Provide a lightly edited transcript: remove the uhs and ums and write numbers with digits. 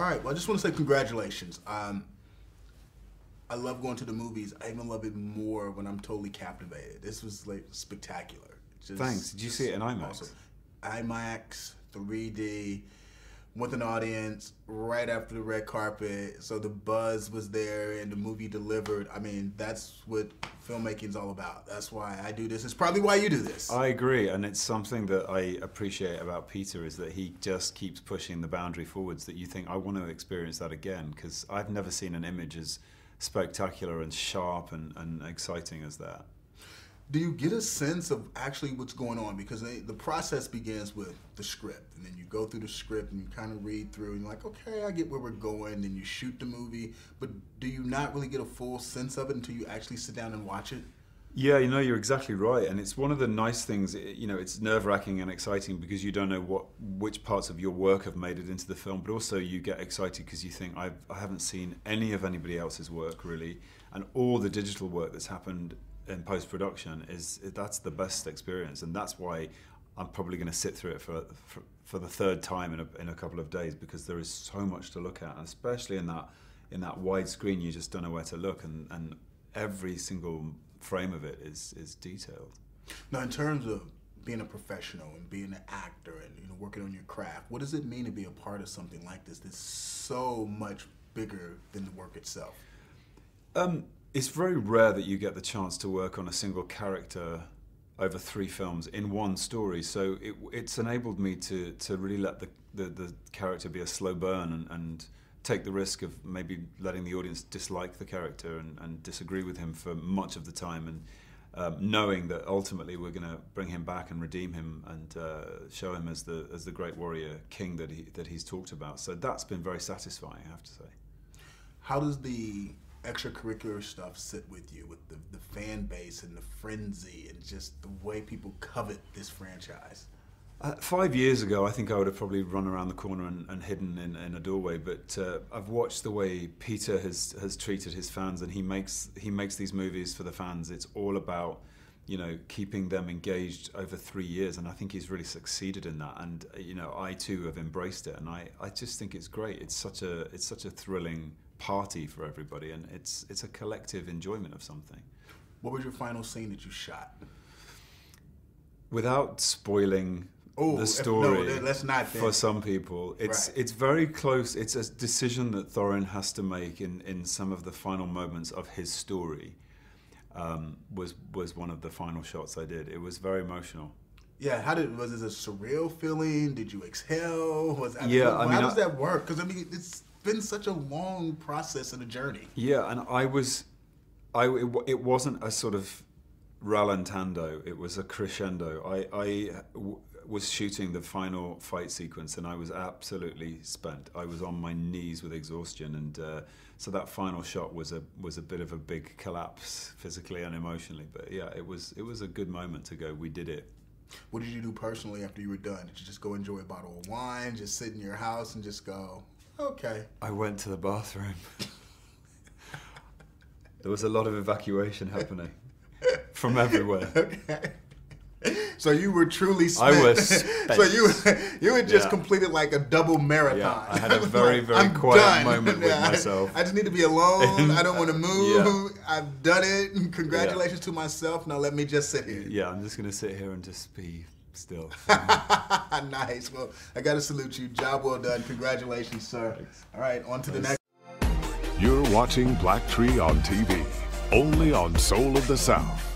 All right, well, I just want to say congratulations. I love going to the movies. I even love it more when I'm totally captivated. This was like spectacular. Thanks. Did you see it in IMAX? Awesome. IMAX, 3D, with an audience, right after the red carpet. So the buzz was there and the movie delivered. I mean, that's what filmmaking's all about. That's why I do this. It's probably why you do this. I agree, and it's something that I appreciate about Peter is that he just keeps pushing the boundary forwards that you think, I want to experience that again, because I've never seen an image as spectacular and sharp and exciting as that. Do you get a sense of actually what's going on? Because the process begins with the script, and then you go through the script and you kind of read through and you're like, okay, I get where we're going, then you shoot the movie, but do you not really get a full sense of it until you actually sit down and watch it? Yeah, you know, you're exactly right, and it's one of the nice things, you know, it's nerve-wracking and exciting because you don't know which parts of your work have made it into the film, but also you get excited because you think, I haven't seen any of anybody else's work, really, and all the digital work that's happened in post-production that's the best experience, and that's why I'm probably going to sit through it for the third time in a couple of days, because there is so much to look at, and especially in that wide screen, you just don't know where to look, and every single frame of it is detailed. Now, in terms of being a professional and being an actor and working on your craft, what does it mean to be a part of something like this that's so much bigger than the work itself? It's very rare that you get the chance to work on a single character over 3 films in one story, so it's enabled me to really let the character be a slow burn and take the risk of maybe letting the audience dislike the character and disagree with him for much of the time, and knowing that ultimately we're going to bring him back and redeem him and show him as the great warrior king that he's talked about. So that's been very satisfying, I have to say. How does the extracurricular stuff sit with you, with the fan base and the frenzy and just the way people covet this franchise? 5 years ago, I think I would have probably run around the corner and hidden in a doorway. But I've watched the way Peter has treated his fans, and he makes these movies for the fans. It's all about, you know, keeping them engaged over 3 years, and I think he's really succeeded in that. And you know, I too have embraced it, and I just think it's great. It's such a thrilling party for everybody, and it's a collective enjoyment of something. What was your final scene that you shot? Without spoiling the story, no, let's not for some people, it's very close. It's a decision that Thorin has to make in some of the final moments of his story. Was one of the final shots I did. It was very emotional. Yeah, was it a surreal feeling? Did you exhale? How does that work? Because I mean, it's been such a long process and a journey. Yeah, and it wasn't a sort of rallentando. It was a crescendo. I was shooting the final fight sequence, and I was absolutely spent. I was on my knees with exhaustion, and so that final shot was a bit of a big collapse physically and emotionally. But yeah, it was a good moment to go, we did it. What did you do personally after you were done? Did you just go enjoy a bottle of wine, just sit in your house and just go, okay? I went to the bathroom. There was a lot of evacuation happening from everywhere. Okay. So you were truly spent. I was spent. So you had just completed like a double marathon. Yeah, I had a very quiet moment with myself. I just need to be alone. I don't want to move. Yeah. I've done it. Congratulations to myself. Now let me just sit here. Yeah, I'm just going to sit here and just be still. Nice. Well, I got to salute you. Job well done. Congratulations, sir. Thanks. All right, on to the next. You're watching Black Tree on TV, only on Soul of the South.